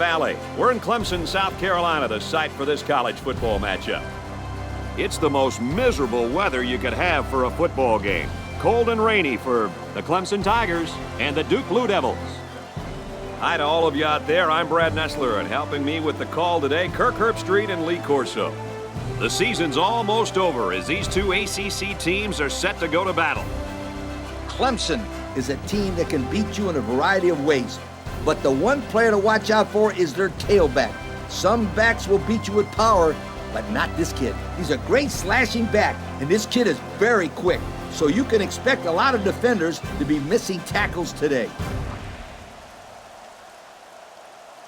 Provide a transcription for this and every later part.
Valley. We're in Clemson, South Carolina, the site for this college football matchup. It's the most miserable weather you could have for a football game. Cold and rainy for the Clemson Tigers and the Duke Blue Devils. Hi to all of you out there. I'm Brad Nessler, and helping me with the call today, Kirk Herbstreit and Lee Corso. The season's almost over as these two ACC teams are set to go to battle. Clemson is a team that can beat you in a variety of ways, but the one player to watch out for is their tailback. Some backs will beat you with power, but not this kid. He's a great slashing back, and this kid is very quick, so you can expect a lot of defenders to be missing tackles today.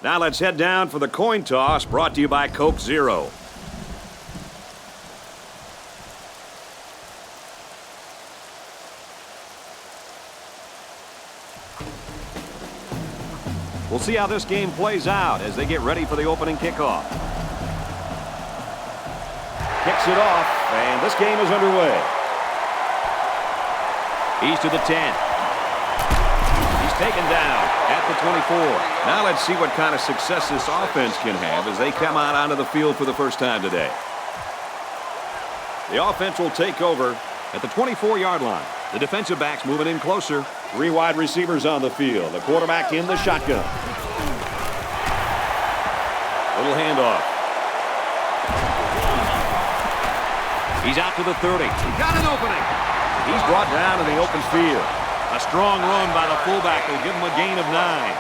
Now let's head down for the coin toss, brought to you by Coke Zero. We'll see how this game plays out as they get ready for the opening kickoff. Kicks it off, and this game is underway. He's to the 10. He's taken down at the 24. Now let's see what kind of success this offense can have as they come out onto the field for the first time today. The offense will take over at the 24-yard line. The defensive backs moving in closer. 3 wide receivers on the field. The quarterback in the shotgun. Little handoff. He's out to the 30. He got an opening. He's brought down in the open field. A strong run by the fullback will give him a gain of 9.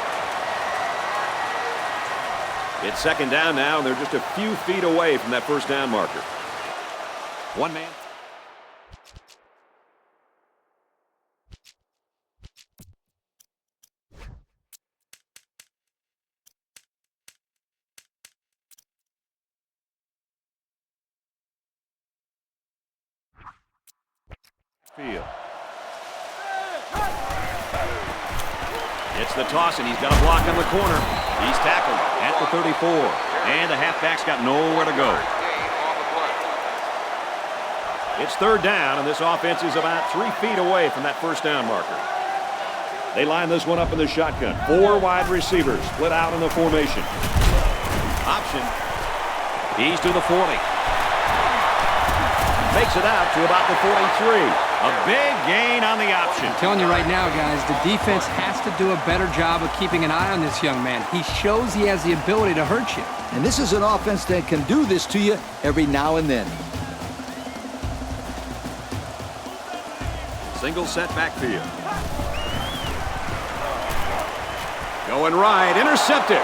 It's second down now, and they're just a few feet away from that first down marker. One man. Field. It's the toss, and he's got a block on the corner. He's tackled at the 34, and the halfback's got nowhere to go. It's third down, and this offense is about 3 feet away from that first down marker. They line this one up in the shotgun. 4 wide receivers split out in the formation. Option. He's to the 40. Makes it out to about the 43. A big gain on the option. I'm telling you right now, guys, the defense has to do a better job of keeping an eye on this young man. He shows he has the ability to hurt you. And this is an offense that can do this to you every now and then. Single set backfield. Going right, intercepted.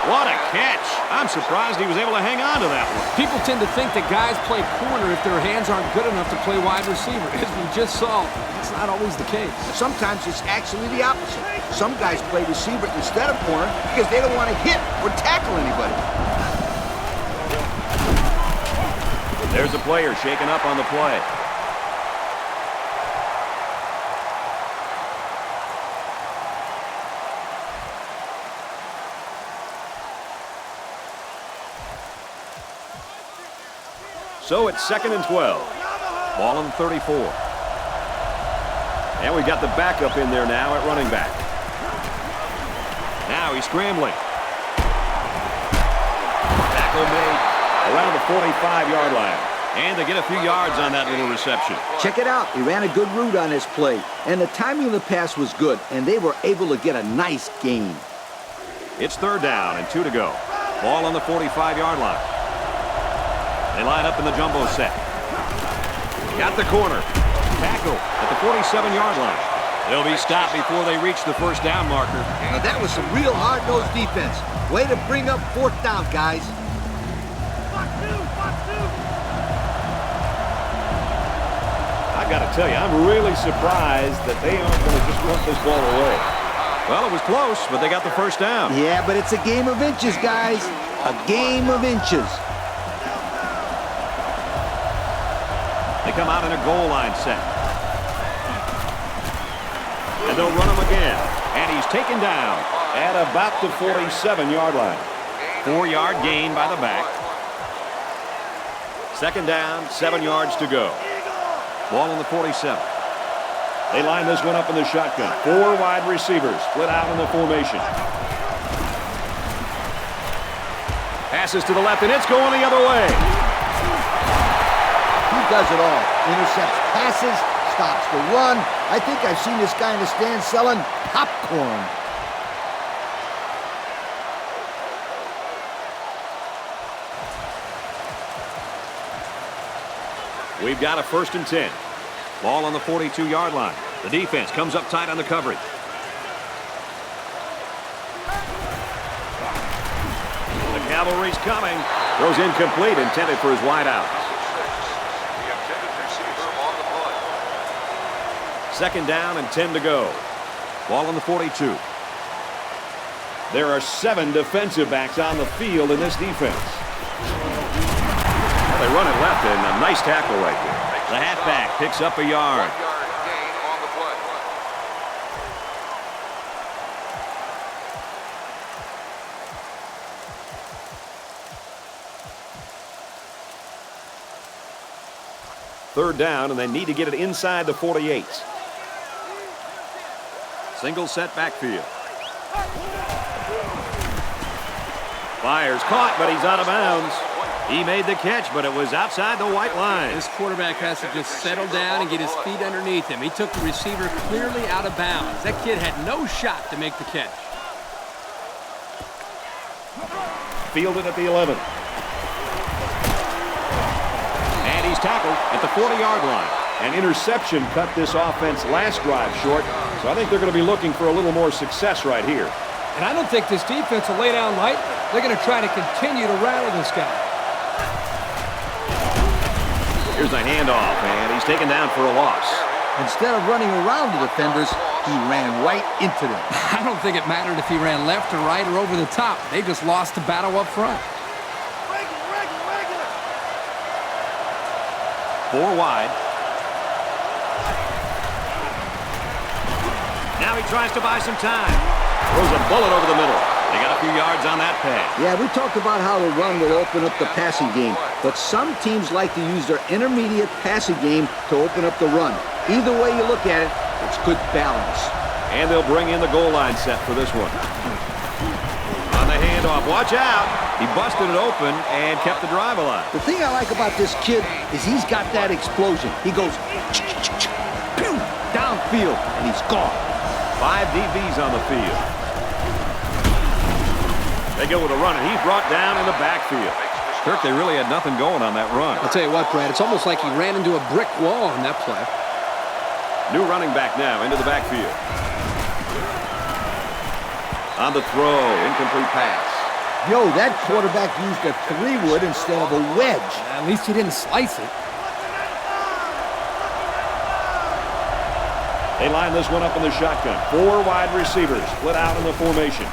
What a catch. I'm surprised he was able to hang on to that one. People tend to think that guys play corner if their hands aren't good enough to play wide receiver. As we just saw, it's not always the case. Sometimes it's actually the opposite. Some guys play receiver instead of corner because they don't want to hit or tackle anybody. There's a player shaken up on the play. So it's 2nd and 12. Ball on the 34. And we've got the backup in there now at running back. Now he's scrambling. Tackle made around the 45-yard line. And they get a few yards on that little reception. Check it out. He ran a good route on his play. And the timing of the pass was good. And they were able to get a nice gain. It's third down and 2 to go. Ball on the 45-yard line. They line up in the jumbo set. Got the corner. Tackle at the 47-yard line. They'll be stopped before they reach the first down marker. Now that was some real hard-nosed defense. Way to bring up 4th down, guys. I got to tell you, I'm really surprised that they aren't going to just run this ball away. Well, it was close, but they got the first down. Yeah, but it's a game of inches, guys. A game of inches. They come out in a goal line set. And they'll run him again. And he's taken down at about the 47-yard line. 4-yard gain by the back. Second down, 7 yards to go. Ball on the 47. They line this one up in the shotgun. 4 wide receivers split out in the formation. Passes to the left, and it's going the other way. He does it all. Intercepts passes, stops the run. I think I've seen this guy in the stand selling popcorn. We've got a 1st and 10. Ball on the 42-yard line. The defense comes up tight on the coverage. The cavalry's coming. Throws incomplete, intended for his wideout. 2nd down and 10 to go. Ball on the 42. There are 7 defensive backs on the field in this defense. Well, they run it left, and a nice tackle right there. The halfback picks up a yard. 1 yard gain on the play. Third down, and they need to get it inside the 48. Single set backfield. Fires, caught, but he's out of bounds. He made the catch, but it was outside the white line. This quarterback has to just settle down and get his feet underneath him. He took the receiver clearly out of bounds. That kid had no shot to make the catch. Fielded at the 11. And he's tackled at the 40-yard line. An interception cut this offense last drive short, so I think they're going to be looking for a little more success right here. And I don't think this defense will lay down lightly. They're going to try to continue to rattle this guy. Here's the handoff, and he's taken down for a loss. Instead of running around the defenders, he ran right into them. I don't think it mattered if he ran left or right or over the top. They just lost the battle up front. 4 wide. Now he tries to buy some time. Throws a bullet over the middle. They got a few yards on that pass. Yeah, we talked about how the run will open up the passing game, but some teams like to use their intermediate passing game to open up the run. Either way you look at it, it's good balance. And they'll bring in the goal line set for this one. On the handoff, watch out. He busted it open and kept the drive alive. The thing I like about this kid is he's got that explosion. He goes pew, downfield, and he's gone. 5 DBs on the field. They go with a run, and he's brought down in the backfield. Kirk, they really had nothing going on that run. I'll tell you what, Brad, it's almost like he ran into a brick wall on that play. New running back now into the backfield. On the throw, incomplete pass. Yo, that quarterback used a 3-wood instead of a wedge. At least he didn't slice it. They line this one up in the shotgun. 4 wide receivers split out in the formation.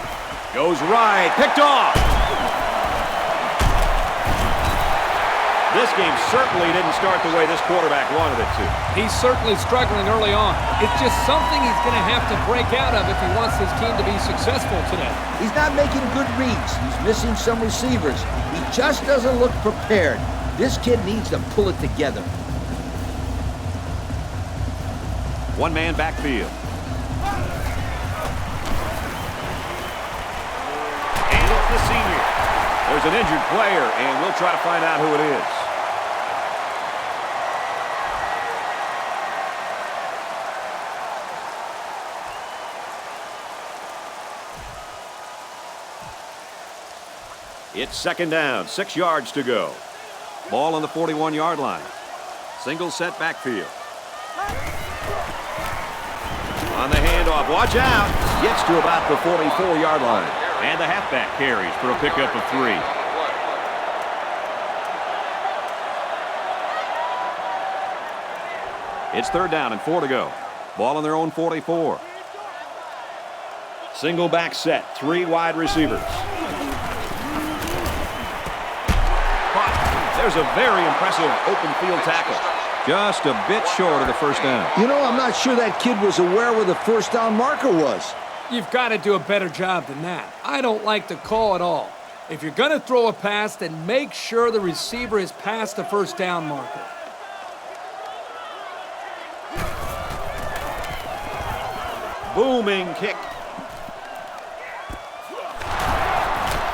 Goes right, picked off. This game certainly didn't start the way this quarterback wanted it to. He's certainly struggling early on. It's just something he's going to have to break out of if he wants his team to be successful today. He's not making good reads. He's missing some receivers. He just doesn't look prepared. This kid needs to pull it together. 1-man backfield. And it's the senior. There's an injured player, and we'll try to find out who it is. It's 2nd down, 6 yards to go. Ball on the 41-yard line. Single set backfield. On the handoff, watch out. Gets to about the 44-yard line. And the halfback carries for a pickup of 3. It's 3rd down and 4 to go. Ball on their own 44. Single back set, 3 wide receivers. There's a very impressive open field tackle. Just a bit short of the 1st down. You know, I'm not sure that kid was aware where the 1st down marker was. You've got to do a better job than that. I don't like the call at all. If you're going to throw a pass, then make sure the receiver is past the 1st down marker. Booming kick.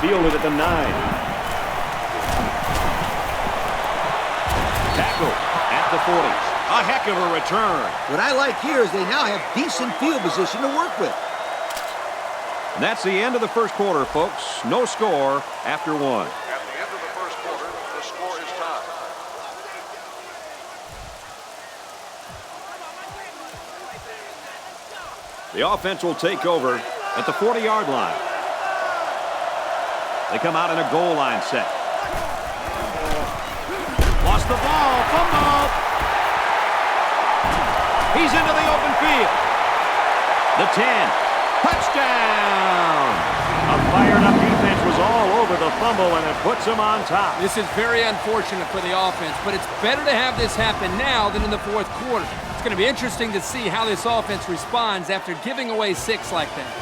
Fielded at the 9. Tackle at the 40. A heck of a return. What I like here is they now have decent field position to work with. And that's the end of the first quarter, folks. No score after one. At the end of the first quarter, the score is tied. The offense will take over at the 40-yard line. They come out in a goal line set. Lost the ball. Fumble. He's into the open field. The 10. Touchdown. A fired-up defense was all over the fumble, and it puts them on top. This is very unfortunate for the offense, but it's better to have this happen now than in the fourth quarter. It's going to be interesting to see how this offense responds after giving away 6 like that.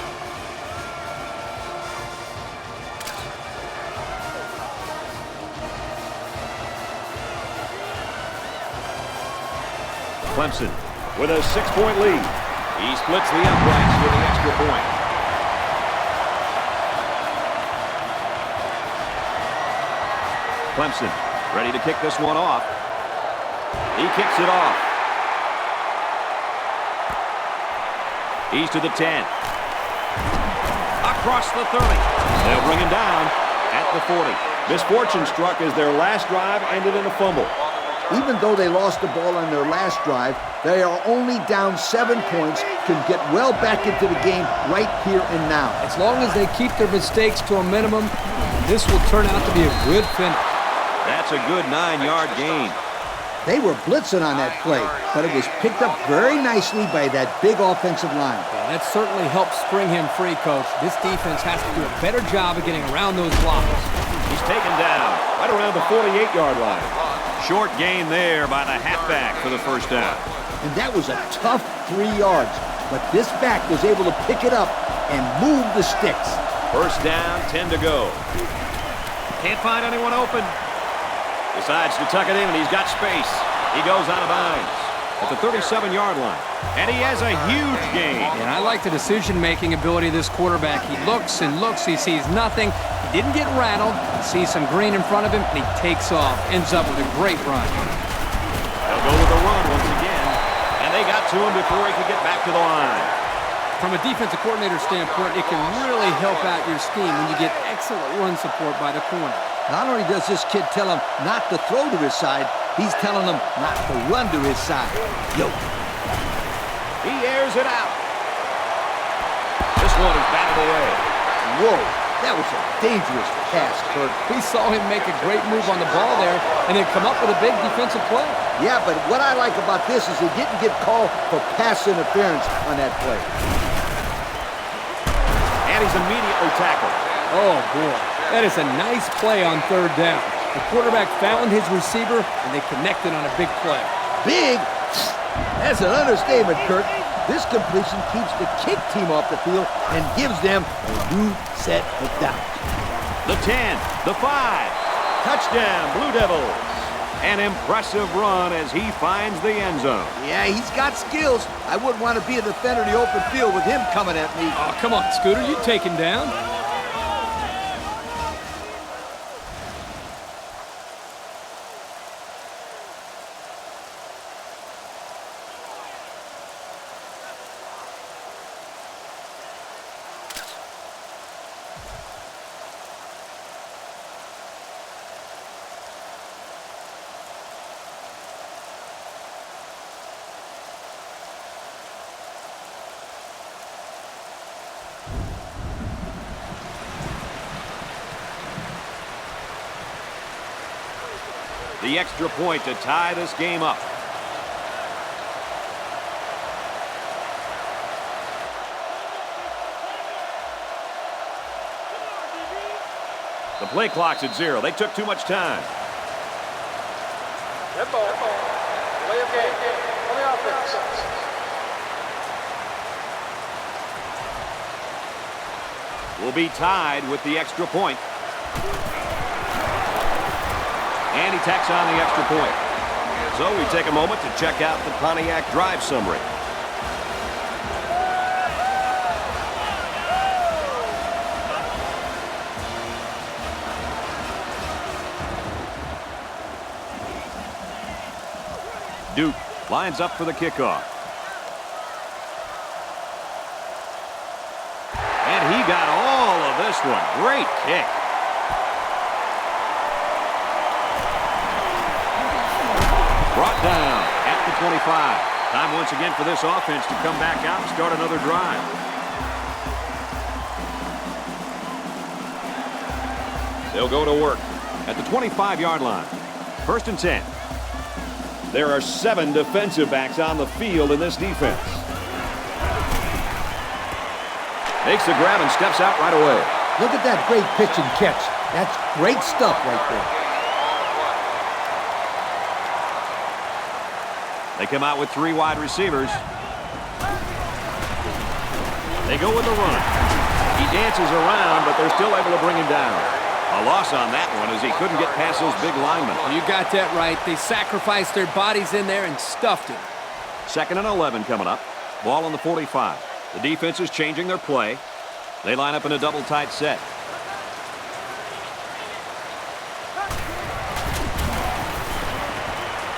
Clemson with a 6-point lead. He splits the uprights for the extra point. Clemson ready to kick this one off. He kicks it off. He's to the 10. Across the 30. They'll bring him down at the 40. Misfortune struck as their last drive ended in a fumble. Even though they lost the ball on their last drive, they are only down 7 points, can get well back into the game right here and now. As long as they keep their mistakes to a minimum, this will turn out to be a good finish. That's a good 9-yard gain. They were blitzing on that play, but it was picked up very nicely by that big offensive line. Yeah, that certainly helps spring him free, Coach. This defense has to do a better job of getting around those blocks. He's taken down right around the 48-yard line. Short gain there by the halfback for the first down. And that was a tough 3 yards, but this back was able to pick it up and move the sticks. First down, 10 to go. Can't find anyone open. Decides to tuck it in, and he's got space. He goes out of bounds at the 37-yard line. And he has a huge gain. And I like the decision-making ability of this quarterback. He looks and looks. He sees nothing. He didn't get rattled. He sees some green in front of him, and he takes off. Ends up with a great run. They'll go with the run once again. And they got to him before he could get back to the line. From a defensive coordinator standpoint, it can really help out your scheme when you get excellent run support by the corner. Not only does this kid tell him not to throw to his side, he's telling him not to run to his side. Yo. He airs it out. This one is batted away. Whoa, that was a dangerous pass, Kurt. We saw him make a great move on the ball there and then come up with a big defensive play. Yeah, but what I like about this is he didn't get called for pass interference on that play. And he's immediately tackled. Oh, boy. That is a nice play on third down. The quarterback found his receiver, and they connected on a big play. Big? That's an understatement, Kurt. This completion keeps the kick team off the field and gives them a new set of downs. The 10, the 5. Touchdown, Blue Devils. An impressive run as he finds the end zone. Yeah, he's got skills. I wouldn't want to be a defender in the open field with him coming at me. Oh, come on, Scooter. You take him down. The extra point to tie this game up. The play clock's at 0. They took too much time. Red ball. Play of game on the offense. Will be tied with the extra point. And he tacks on the extra point. So we take a moment to check out the Pontiac drive summary. Duke lines up for the kickoff. And he got all of this one. Great kick. Brought down at the 25. Time once again for this offense to come back out and start another drive. They'll go to work at the 25-yard line. 1st and 10. There are 7 defensive backs on the field in this defense. Makes the grab and steps out right away. Look at that great pitch and catch. That's great stuff right there. They come out with 3 wide receivers. They go with the run. He dances around, but they're still able to bring him down. A loss on that one as he couldn't get past those big linemen. You got that right. They sacrificed their bodies in there and stuffed it. 2nd and 11 coming up. Ball on the 45. The defense is changing their play. They line up in a double tight set.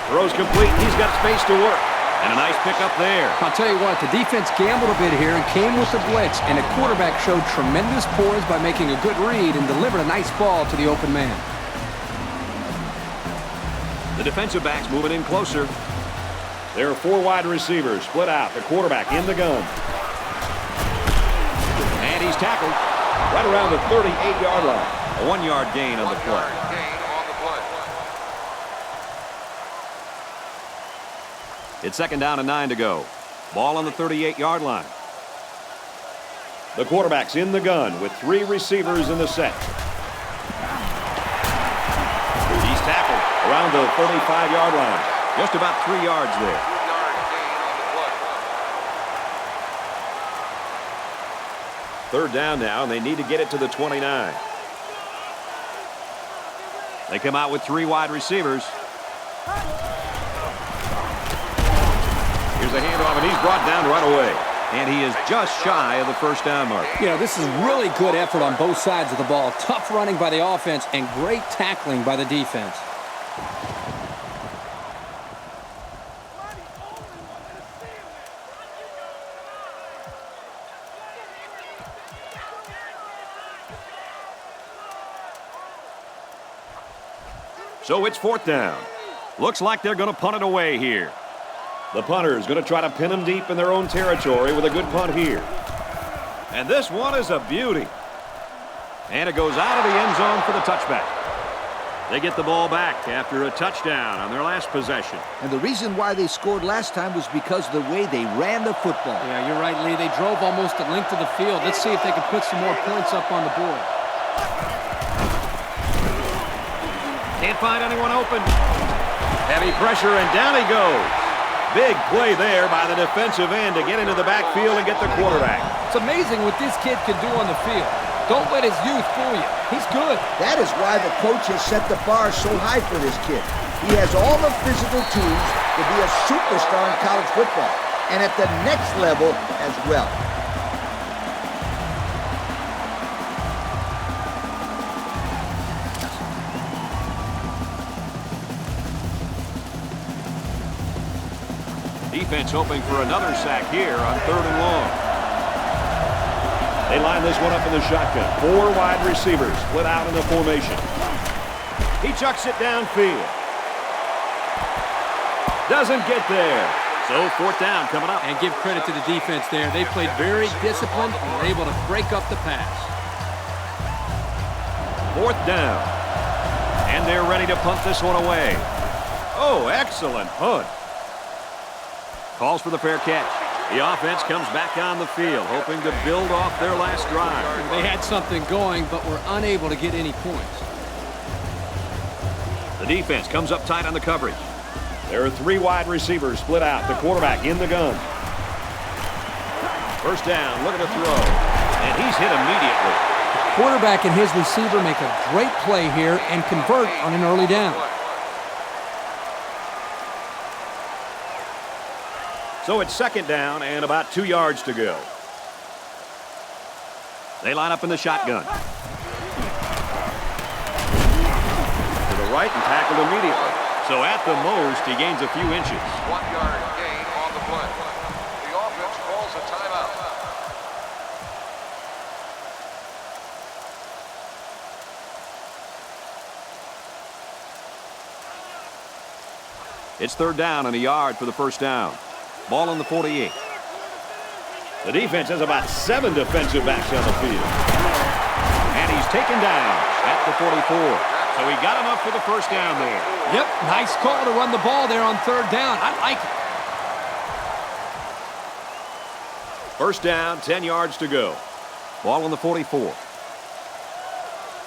Throws complete. He's got space to work. And a nice pickup there. I'll tell you what, the defense gambled a bit here and came with the blitz, and the quarterback showed tremendous poise by making a good read and delivered a nice ball to the open man. The defensive backs moving in closer. There are 4 wide receivers split out. The quarterback in the gun. And he's tackled right around the 38-yard line. A 1-yard gain on the play. It's 2nd down and 9 to go. Ball on the 38-yard line. The quarterback's in the gun with 3 receivers in the set. He's tackled around the 35-yard line. Just about 3 yards there. 3rd down now, and they need to get it to the 29. They come out with 3 wide receivers. Here's a handoff, and he's brought down right away. And he is just shy of the 1st down mark. You know, this is really good effort on both sides of the ball. Tough running by the offense and great tackling by the defense. So it's 4th down. Looks like they're going to punt it away here. The punter is going to try to pin them deep in their own territory with a good punt here. And this one is a beauty. And it goes out of the end zone for the touchback. They get the ball back after a touchdown on their last possession. And the reason why they scored last time was because of the way they ran the football. Yeah, you're right, Lee. They drove almost the length of the field. Let's see if they can put some more points up on the board. Can't find anyone open. Heavy pressure, and down he goes. Big play there by the defensive end to get into the backfield and get the quarterback. It's amazing what this kid can do on the field. Don't let his youth fool you. He's good. That is why the coach has set the bar so high for this kid. He has all the physical tools to be a superstar in college football, and at the next level as well. Defense hoping for another sack here on 3rd and long. They line this one up in the shotgun. 4 wide receivers split out in the formation. He chucks it downfield. Doesn't get there. So 4th down coming up. And give credit to the defense there. They played very disciplined and were able to break up the pass. 4th down. And they're ready to punt this one away. Oh, excellent punt. Calls for the fair catch. The offense comes back on the field, hoping to build off their last drive. They had something going, but were unable to get any points. The defense comes up tight on the coverage. There are 3 wide receivers split out. The quarterback in the gun. 1st down, looking to throw. And he's hit immediately. The quarterback and his receiver make a great play here and convert on an early down. So it's 2nd down and about 2 yards to go. They line up in the shotgun. To the right and tackled immediately. So at the most, he gains a few inches. 1 yard gain on the play. The offense calls a timeout. It's 3rd down and a yard for the first down. Ball on the 48. The defense has about 7 defensive backs on the field. And he's taken down at the 44. So he got enough for the first down there. Yep, nice call to run the ball there on 3rd down. I like it. First down, 10 yards to go. Ball on the 44.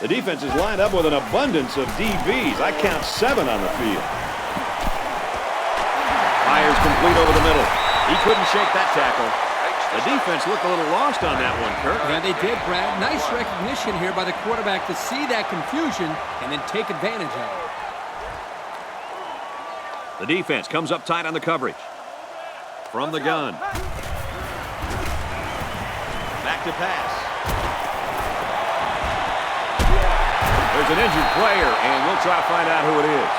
The defense is lined up with an abundance of DBs. I count 7 on the field. Fires complete over the middle. He couldn't shake that tackle. The defense looked a little lost on that one, Kirk. Yeah, they did, Brad. Nice recognition here by the quarterback to see that confusion and then take advantage of it. The defense comes up tight on the coverage. From the gun. Back to pass. There's an injured player, and we'll try to find out who it is.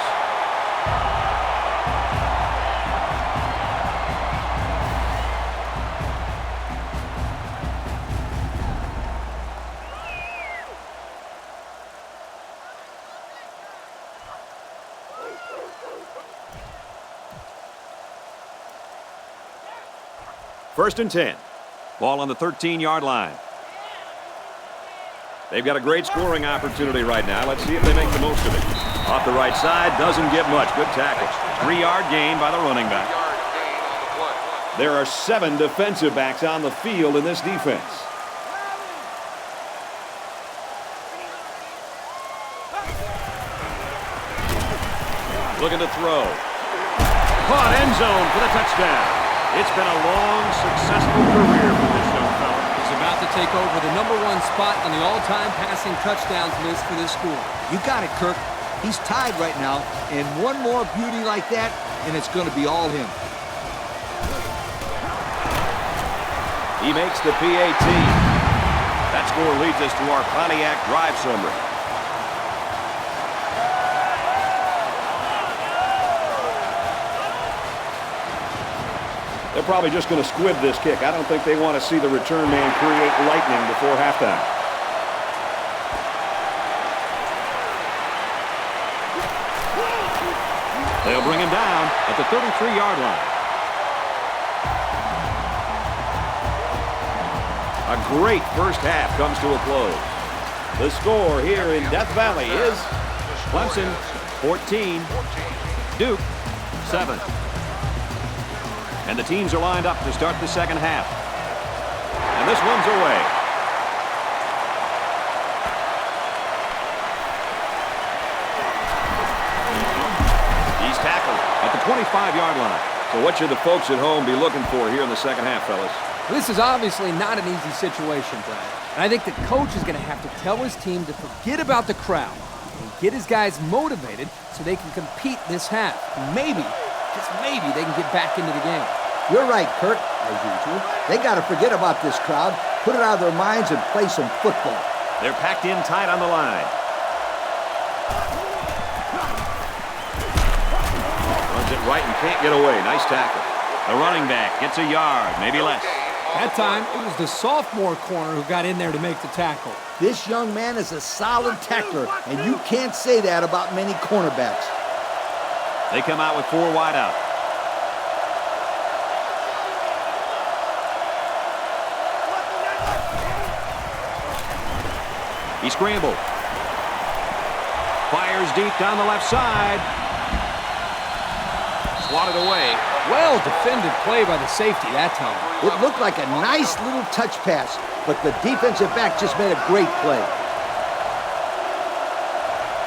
First and 10. Ball on the 13-yard line. They've got a great scoring opportunity right now. Let's see if they make the most of it. Off the right side, doesn't get much. Good tackle. 3-yard gain by the running back. There are 7 defensive backs on the field in this defense. Looking to throw. Caught end zone for the touchdown. It's been a long, successful career for this young fella. He's about to take over the #1 spot on the all-time passing touchdowns list for this school. You got it, Kirk. He's tied right now, and one more beauty like that, and it's going to be all him. He makes the PAT. That score leads us to our Pontiac drive summary. They're probably just going to squib this kick. I don't think they want to see the return man create lightning before halftime. They'll bring him down at the 33-yard line. A great first half comes to a close. The score here in Death Valley is Clemson 14, Duke 7. And the teams are lined up to start the second half. And this one's away. He's tackled at the 25-yard line. So what should the folks at home be looking for here in the second half, fellas? This is obviously not an easy situation, Brad. And I think the coach is going to have to tell his team to forget about the crowd and get his guys motivated so they can compete this half. Maybe, just maybe, they can get back into the game. You're right, Kirk, as usual. They got to forget about this crowd, put it out of their minds, and play some football. They're packed in tight on the line. Runs it right and can't get away. Nice tackle. The running back gets a yard, maybe less. That time, it was the sophomore corner who got in there to make the tackle. This young man is a solid tackler, and you can't say that about many cornerbacks. They come out with 4 wide out. He scrambled. Fires deep down the left side. Swatted away. Well defended play by the safety that time. It looked like a nice little touch pass, but the defensive back just made a great play.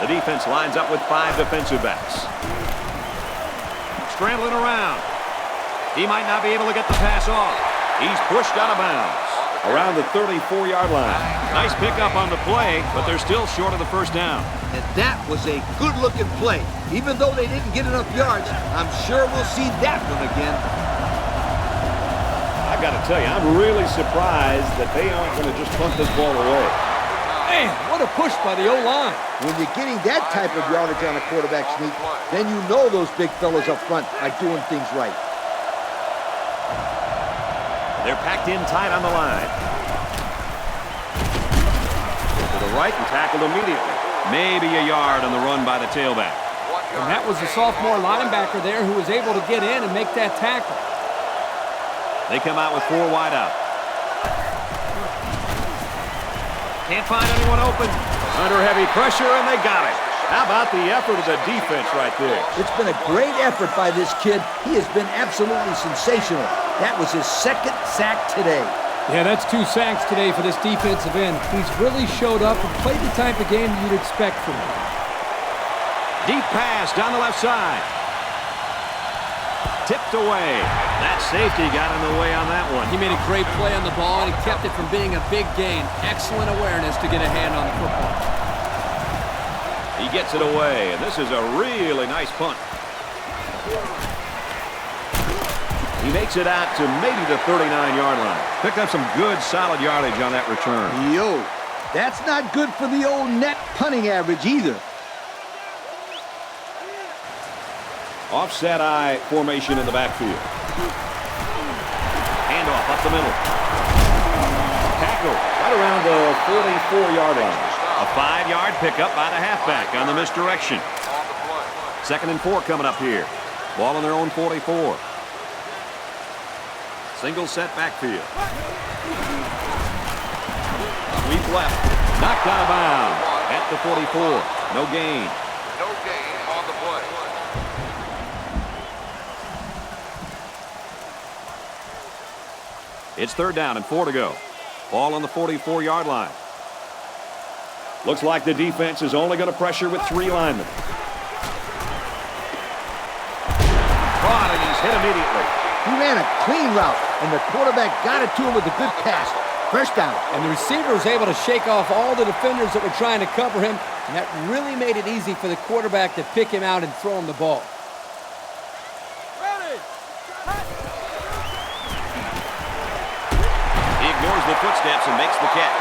The defense lines up with 5 defensive backs. Scrambling around. He might not be able to get the pass off. He's pushed out of bounds. Around the 34-yard line. Nice pickup on the play, but they're still short of the first down. And that was a good-looking play. Even though they didn't get enough yards, I'm sure we'll see that one again. I got to tell you, I'm really surprised that they aren't going to just punt this ball away. Man, what a push by the O-line. When you're getting that type of yardage on a quarterback sneak, then you know those big fellas up front are doing things right. They're packed in tight on the line. To the right and tackled immediately. Maybe a yard on the run by the tailback. And that was the sophomore linebacker there who was able to get in and make that tackle. They come out with 4 wide out. Can't find anyone open. Under heavy pressure, and they got it. How about the effort of the defense right there? It's been a great effort by this kid. He has been absolutely sensational. That was his second sack today. Yeah, that's 2 sacks today for this defensive end. He's really showed up and played the type of game you'd expect from him. Deep pass down the left side. Tipped away. That safety got in the way on that one. He made a great play on the ball, and he kept it from being a big gain. Excellent awareness to get a hand on the football. He gets it away, and this is a really nice punt. He makes it out to maybe the 39-yard line. Picked up some good, solid yardage on that return. Yo, that's not good for the old net punting average either. Offset I formation in the backfield. Handoff up the middle. Tackle right around the 44-yard line. A 5-yard pickup by the halfback on the misdirection. 2nd and 4 coming up here. Ball on their own 44. Single set backfield. Sweep left. Knocked out of bounds at the 44. No gain. No gain on the play. It's 3rd down and 4 to go. Ball on the 44-yard line. Looks like the defense is only going to pressure with 3 linemen. Caught, and he's hit immediately. He ran a clean route, and the quarterback got it to him with a good pass. First down. And the receiver was able to shake off all the defenders that were trying to cover him, and that really made it easy for the quarterback to pick him out and throw him the ball. He ignores the footsteps and makes the catch.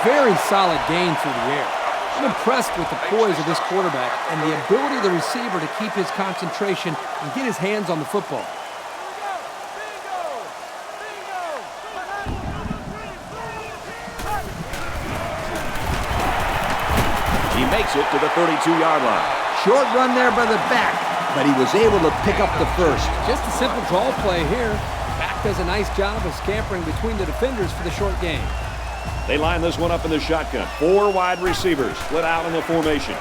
Very solid gain through the air. I'm impressed with the poise of this quarterback and the ability of the receiver to keep his concentration and get his hands on the football. He makes it to the 32-yard line. Short run there by the back, but he was able to pick up the first. Just a simple draw play here. Back does a nice job of scampering between the defenders for the short gain. They line this one up in the shotgun. 4 wide receivers split out in the formation.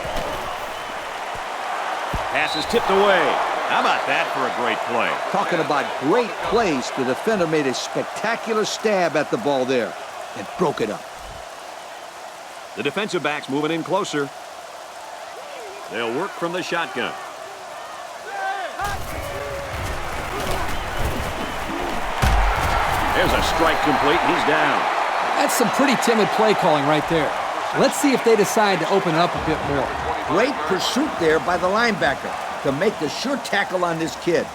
Pass is tipped away. How about that for a great play? Talking about great plays, the defender made a spectacular stab at the ball there and broke it up. The defensive backs moving in closer. They'll work from the shotgun. There's a strike complete. He's down. That's some pretty timid play calling right there. Let's see if they decide to open it up a bit more. Great pursuit there by the linebacker to make the sure tackle on this kid.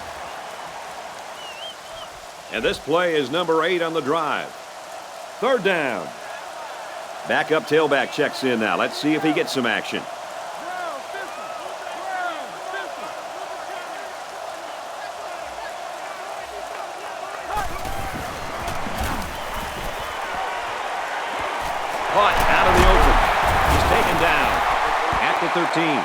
And this play is number 8 on the drive. 3rd down. Backup tailback checks in now. Let's see if he gets some action. Caught out of the open. He's taken down at the 13.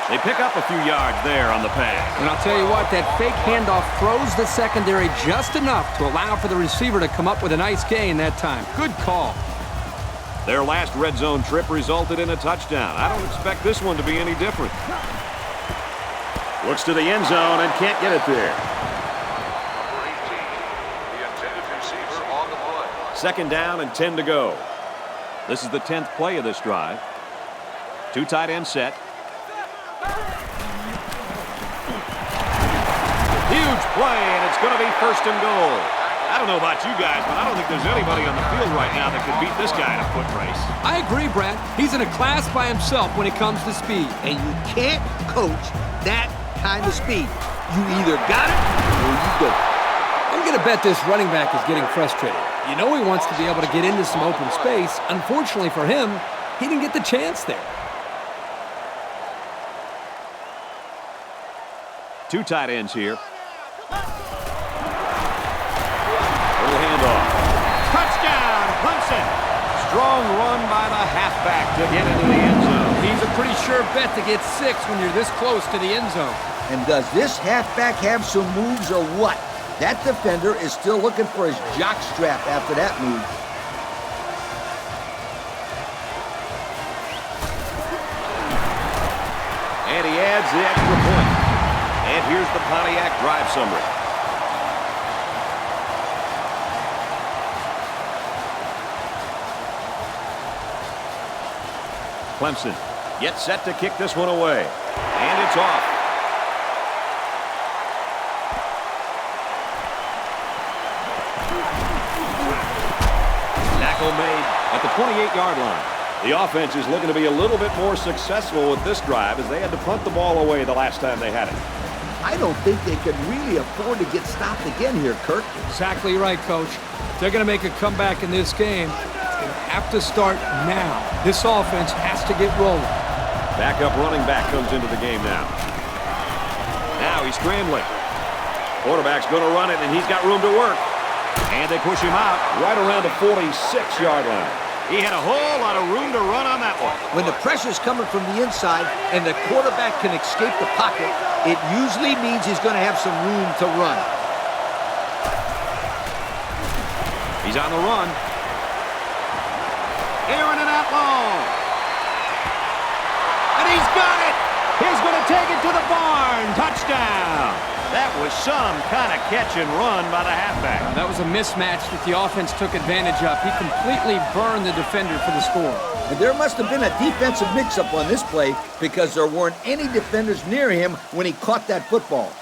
They pick up a few yards there on the pass. And I'll tell you what, that fake handoff throws the secondary just enough to allow for the receiver to come up with a nice gain that time. Good call. Their last red zone trip resulted in a touchdown. I don't expect this one to be any different. Looks to the end zone and can't get it there. Number 18, the intended receiver on the play. 2nd down and 10 to go. This is the 10th play of this drive. 2 tight end set. Huge play, and it's going to be 1st and goal. I don't know about you guys, but I don't think there's anybody on the field right now that could beat this guy in a foot race. I agree, Brad. He's in a class by himself when it comes to speed. And you can't coach that kind of speed. You either got it or you don't. I'm going to bet this running back is getting frustrated. You know he wants to be able to get into some open space. Unfortunately for him, He didn't get the chance there. Two tight ends here. Little handoff. Touchdown, Clemson. Strong run by the halfback to get into the end zone. He's a pretty sure bet to get 6 when you're this close to the end zone. And does this halfback have some moves or what? That defender is still looking for his jock strap after that move. And he adds the extra point. And here's the Pontiac drive summary. Clemson gets set to kick this one away. And it's off. Tackle made at the 28-yard line. The offense is looking to be a little bit more successful with this drive as they had to punt the ball away the last time they had it. I don't think they could really afford to get stopped again here, Kirk. Exactly right, Coach. If they're going to make a comeback in this game, it's going to have to start now. This offense has to get rolling. Backup running back comes into the game now. Now he's scrambling. Quarterback's going to run it, and he's got room to work. And they push him out right around the 46-yard line. He had a whole lot of room to run on that one. When the pressure's coming from the inside and the quarterback can escape the pocket, it usually means he's going to have some room to run. He's on the run. Airing it out long. And he's got it. He's going to take it to the barn. Touchdown. That was some kind of catch and run by the halfback. That was a mismatch that the offense took advantage of. He completely burned the defender for the score. And there must have been a defensive mix-up on this play because there weren't any defenders near him when he caught that football.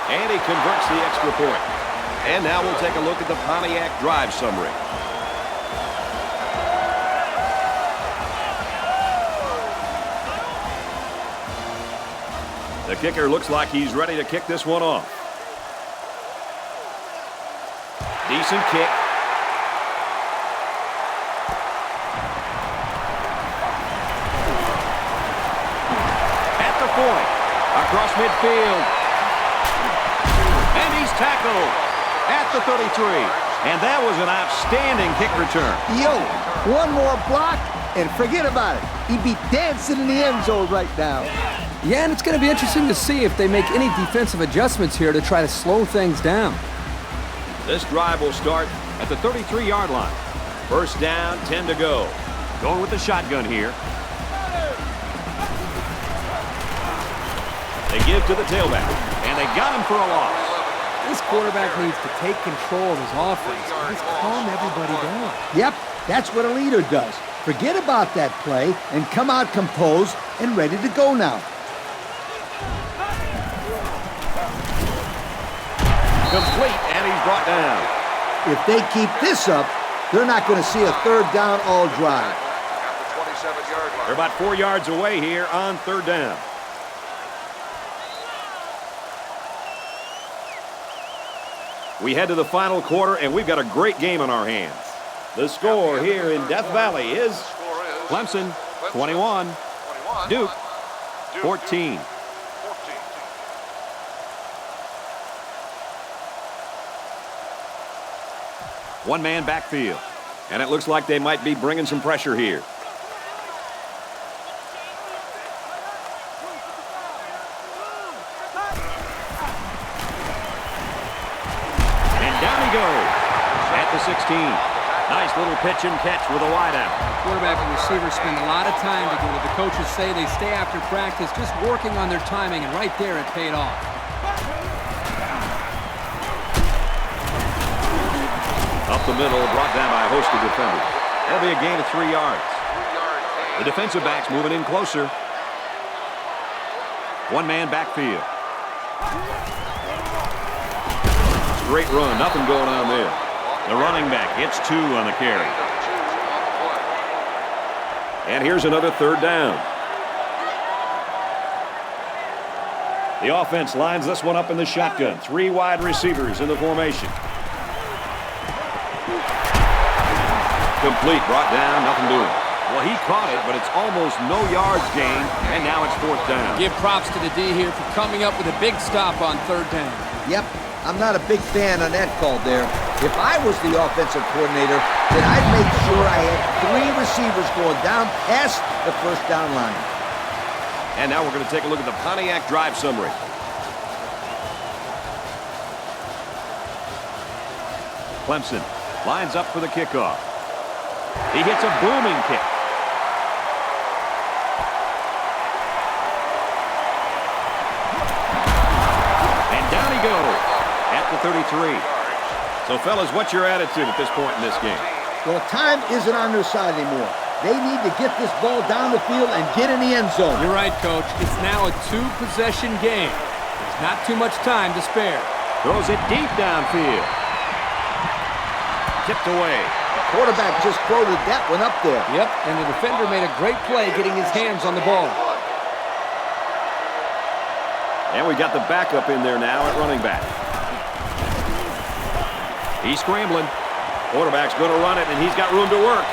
And he converts the extra point. And now we'll take a look at the Pontiac drive summary. The kicker looks like he's ready to kick this one off. Decent kick. At the point. Across midfield. And he's tackled at the 33. And that was an outstanding kick return. Yo, one more block and forget about it. He'd be dancing in the end zone right now. Yeah, and it's going to be interesting to see if they make any defensive adjustments here to try to slow things down. This drive will start at the 33-yard line. First down, 10 to go. Going with the shotgun here. They give to the tailback, and they got him for a loss. This quarterback needs to take control of his offense and just calm everybody down. Yep, that's what a leader does. Forget about that play and come out composed and ready to go now. Complete, and he's brought down. If they keep this up, they're not going to see a third down all drive. At the 27-yard line. They're about 4 yards away here on third down. We head to the final quarter, and we've got a great game on our hands. The score here in Death Valley is Clemson 21, Duke 14. One-man backfield, and it looks like they might be bringing some pressure here. And down he goes at the 16. Nice little pitch and catch with a wideout. Quarterback and receiver spend a lot of time together. The coaches say they stay after practice just working on their timing, and right there it paid off. Up the middle, brought down by a host of defenders. That'll be a gain of 3 yards. The defensive back's moving in closer. One-man backfield. Straight run, nothing going on there. The running back hits 2 on the carry. And here's another third down. The offense lines this one up in the shotgun. 3 wide receivers in the formation. Complete, brought down, nothing doing. Well, he caught it, but it's almost no yards gained, and now it's 4th down. Give props to the D here for coming up with a big stop on 3rd down. Yep, I'm not a big fan on that call there. If I was the offensive coordinator, then I'd make sure I had 3 receivers going down past the 1st down line. And now we're going to take a look at the Pontiac drive summary. Clemson lines up for the kickoff. He hits a booming kick. And down he goes at the 33. So, fellas, what's your attitude at this point in this game? Well, time isn't on their side anymore. They need to get this ball down the field and get in the end zone. You're right, Coach. It's now a 2-possession game. There's not too much time to spare. Throws it deep downfield. Tipped away. Quarterback just floated that one up there. Yep, and the defender made a great play getting his hands on the ball. And we got the backup in there now at running back. He's scrambling. Quarterback's going to run it, and he's got room to work.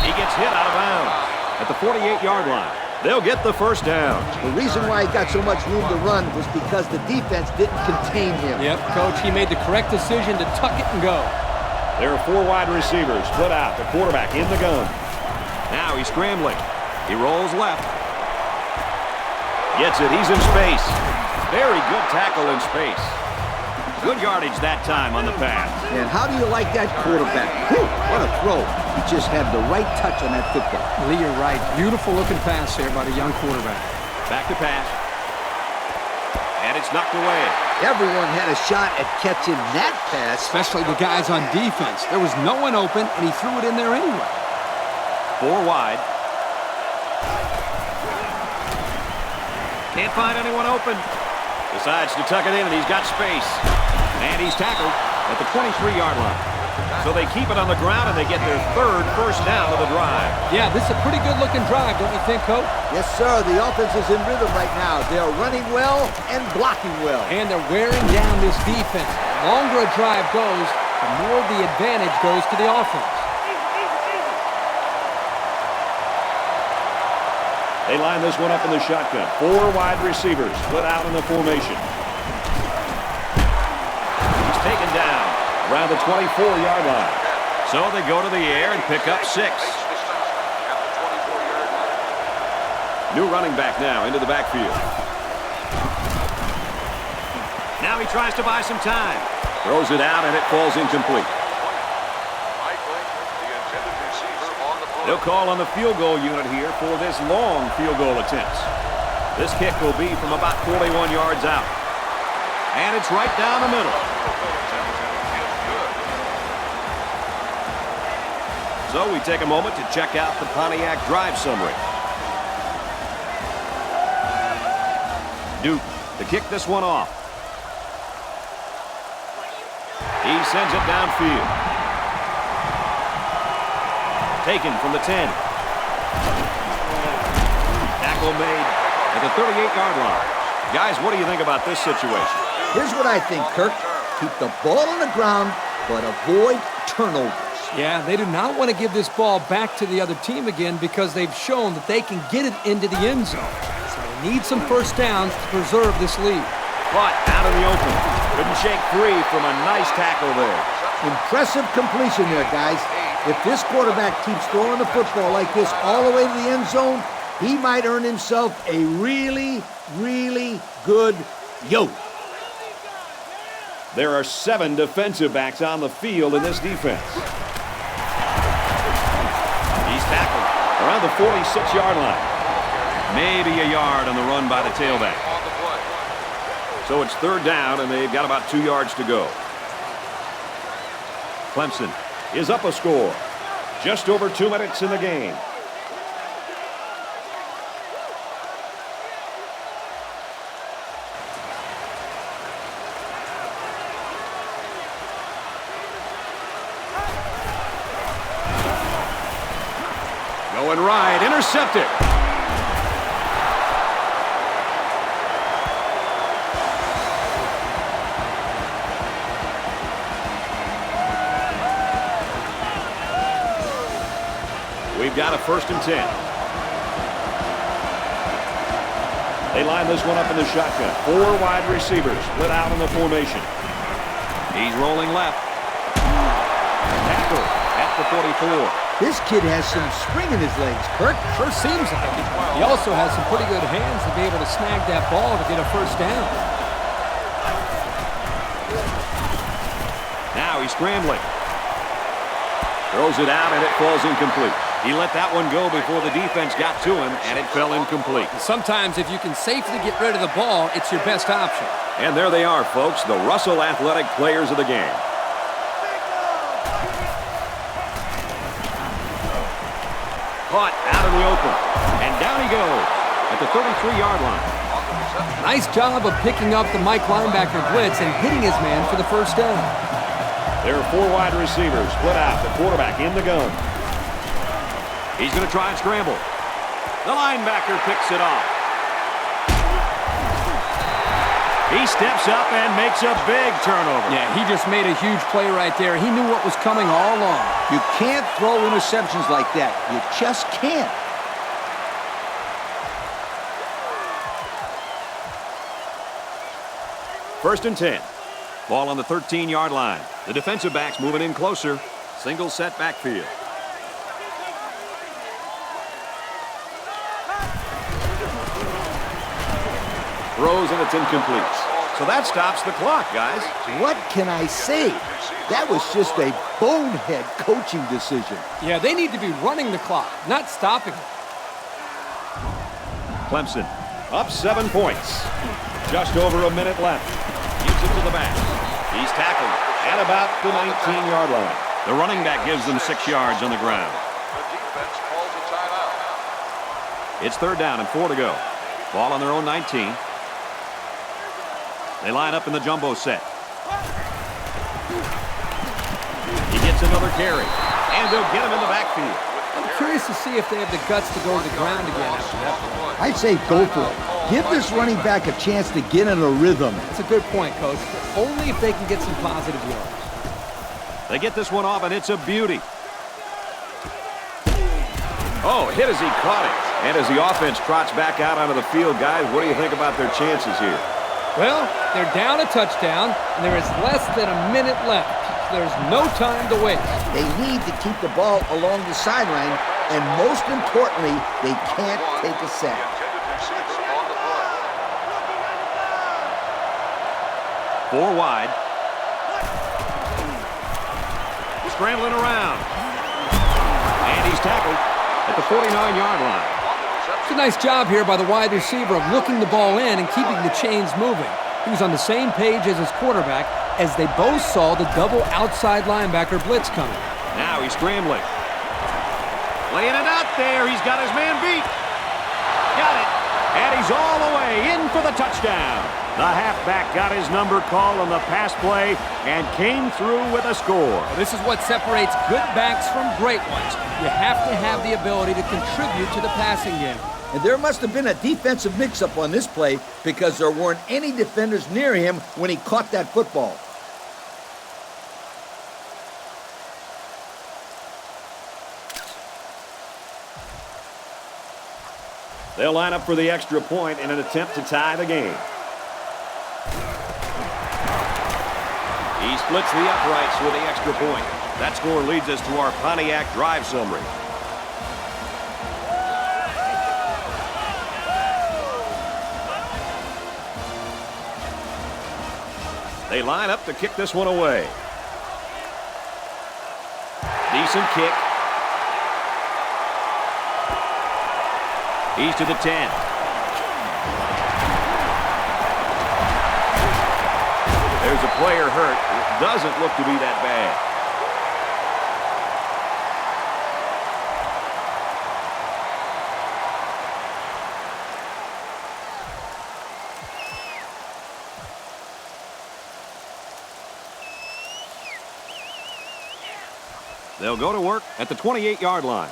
He gets hit out of bounds at the 48-yard line. They'll get the 1st down. The reason why he got so much room to run was because the defense didn't contain him. Yep, Coach, he made the correct decision to tuck it and go. There are 4 wide receivers split out. The quarterback in the gun. Now he's scrambling. He rolls left. Gets it. He's in space. Very good tackle in space. Good yardage that time on the pass. And how do you like that quarterback? Whew, what a throw. He just had the right touch on that football. Lee, you're right. Beautiful looking pass there by the young quarterback. Back to pass. And it's knocked away. Everyone had a shot at catching that pass. Especially the guys on defense. There was no one open, and he threw it in there anyway. 4 wide. Can't find anyone open. Decides to tuck it in, and he's got space. And he's tackled at the 23-yard line. So they keep it on the ground, and they get their 3rd first down of the drive. Yeah, this is a pretty good-looking drive, don't you think, Coach? Yes, sir. The offense is in rhythm right now. They're running well and blocking well. And they're wearing down this defense. The longer a drive goes, the more the advantage goes to the offense. They line this one up in the shotgun. 4 wide receivers split out in the formation. He's taken down around the 24-yard line. So they go to the air and pick up 6. New running back now into the backfield. Now he tries to buy some time. Throws it out and it falls incomplete. They'll call on the field goal unit here for this long field goal attempt. This kick will be from about 41 yards out. And it's right down the middle. So we take a moment to check out the Pontiac drive summary. Duke to kick this one off. He sends it downfield. Taken from the 10. Tackle made at the 38-yard line. Guys, what do you think about this situation? Here's what I think, Kirk. Keep the ball on the ground, but avoid turnovers. Yeah, they do not want to give this ball back to the other team again because they've shown that they can get it into the end zone. So they need some first downs to preserve this lead. Caught out in the open. Couldn't shake free from a nice tackle there. Impressive completion there, guys. If this quarterback keeps throwing the football like this all the way to the end zone, he might earn himself a really, really good yoke. There are 7 defensive backs on the field in this defense. He's tackled around the 46-yard line. Maybe a yard on the run by the tailback. So it's 3rd down, and they've got about 2 yards to go. Clemson is up a score. Just over 2 minutes in the game. Going right, intercepted. We've got a 1st and 10. They line this one up in the shotgun. 4 wide receivers split out in the formation. He's rolling left. Tackle at the 44. This kid has some spring in his legs, Kirk. Sure seems like it. He also has some pretty good hands to be able to snag that ball to get a 1st down. Now he's scrambling. Throws it out, and it falls incomplete. He let that one go before the defense got to him, and it fell incomplete. Sometimes if you can safely get rid of the ball, it's your best option. And there they are, folks, the Russell Athletic players of the game. Caught out in the open, and down he goes at the 33-yard line. Nice job of picking up the Mike linebacker blitz and hitting his man for the 1st down. There are 4 wide receivers split out. The quarterback in the gun. He's going to try and scramble. The linebacker picks it off. He steps up and makes a big turnover. Yeah, he just made a huge play right there. He knew what was coming all along. You can't throw interceptions like that. You just can't. First and 10. Ball on the 13-yard line. The defensive back's moving in closer. Single set backfield. Throws, and it's incomplete. So that stops the clock, guys. What can I say? That was just a bonehead coaching decision. Yeah, they need to be running the clock, not stopping it. Clemson up 7 points. Just over a minute left. Gives it to the back. He's tackled at about the 19-yard line. The running back gives them 6 yards on the ground. The defense calls a timeout. It's 3rd down and 4 to go. Ball on their own 19. They line up in the jumbo set. He gets another carry, and they'll get him in the backfield. I'm curious to see if they have the guts to go to the ground again after that play. I'd say go for it. Give this running back a chance to get in a rhythm. That's a good point, Coach. Only if they can get some positive yards. They get this one off, and it's a beauty. Oh, hit as he caught it. And as the offense trots back out onto the field, guys, what do you think about their chances here? Well, they're down a touchdown, and there is less than a minute left. So there's no time to waste. They need to keep the ball along the sideline, and most importantly, they can't take a sack. On the play. 4 wide. Scrambling around. And he's tackled at the 49-yard line. It's a nice job here by the wide receiver of looking the ball in and keeping the chains moving. He was on the same page as his quarterback as they both saw the double outside linebacker blitz coming. Now he's scrambling. Laying it out there. He's got his man beat. Got it. And he's all the way in for the touchdown. The halfback got his number called on the pass play and came through with a score. This is what separates good backs from great ones. You have to have the ability to contribute to the passing game. And there must have been a defensive mix-up on this play because there weren't any defenders near him when he caught that football. They'll line up for the extra point in an attempt to tie the game. He splits the uprights with the extra point. That score leads us to our Pontiac drive summary. They line up to kick this one away. Decent kick. He's to the 10. There's a player hurt. It doesn't look to be that bad. They'll go to work at the 28-yard line.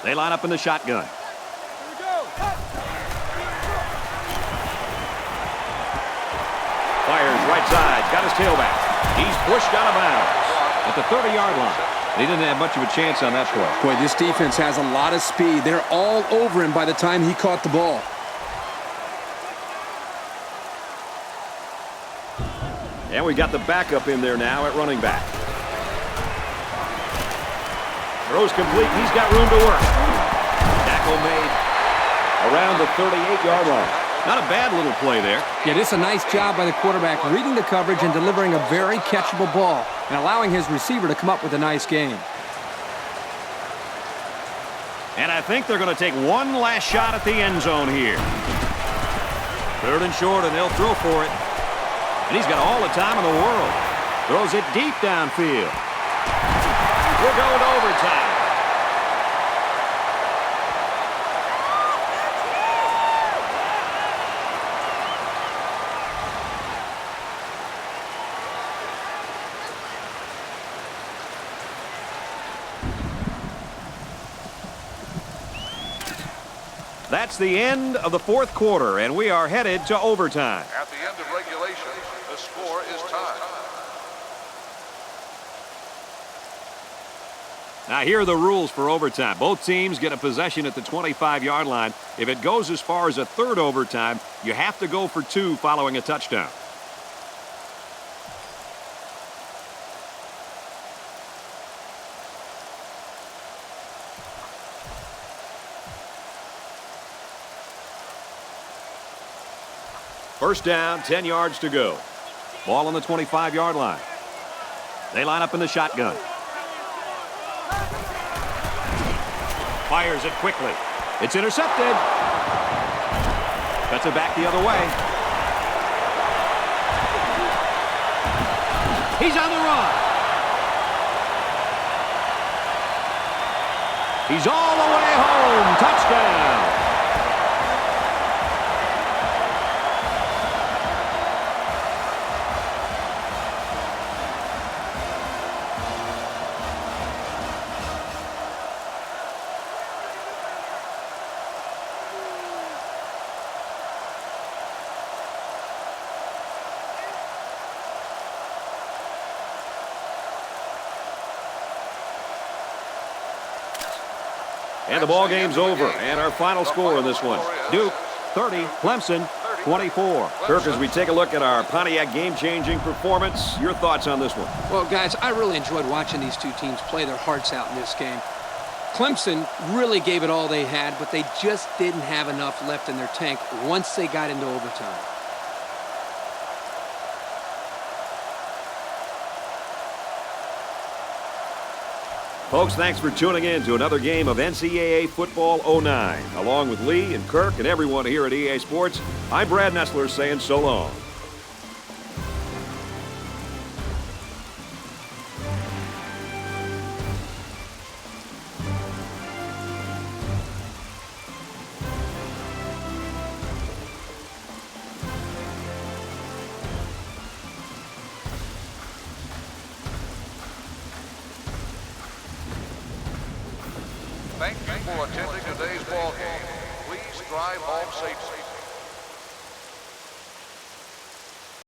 They line up in the shotgun. Fires right side. Got his tailback. He's pushed out of bounds at the 30-yard line. He didn't have much of a chance on that play. Boy, this defense has a lot of speed. They're all over him by the time he caught the ball. And we got the backup in there now at running back. Throws complete. He's got room to work. Tackle made around the 38-yard line. Not a bad little play there. Yeah, this is a nice job by the quarterback reading the coverage and delivering a very catchable ball and allowing his receiver to come up with a nice game. And I think they're going to take one last shot at the end zone here. 3rd and short, and they'll throw for it. And he's got all the time in the world. Throws it deep downfield. We're going to overtime. That's the end of the 4th quarter, and we are headed to overtime. At the end of regulation, the score is tied. Now, here are the rules for overtime. Both teams get a possession at the 25-yard line. If it goes as far as a 3rd overtime, you have to go for 2 following a touchdown. First down, 10 yards to go. Ball on the 25-yard line. They line up in the shotgun. Fires it quickly. It's intercepted. Cuts it back the other way. He's on the run. He's all the way home. Touchdown. And the ball game's over. And our final score in this one, Duke 30, Clemson 24. Kirk, as we take a look at our Pontiac game-changing performance, your thoughts on this one? Well, guys, I really enjoyed watching these two teams play their hearts out in this game. Clemson really gave it all they had, but they just didn't have enough left in their tank once they got into overtime. Folks, thanks for tuning in to another game of NCAA Football 09. Along with Lee and Kirk and everyone here at EA Sports, I'm Brad Nessler saying so long. Thank you for attending today's ball game. Please drive home safely.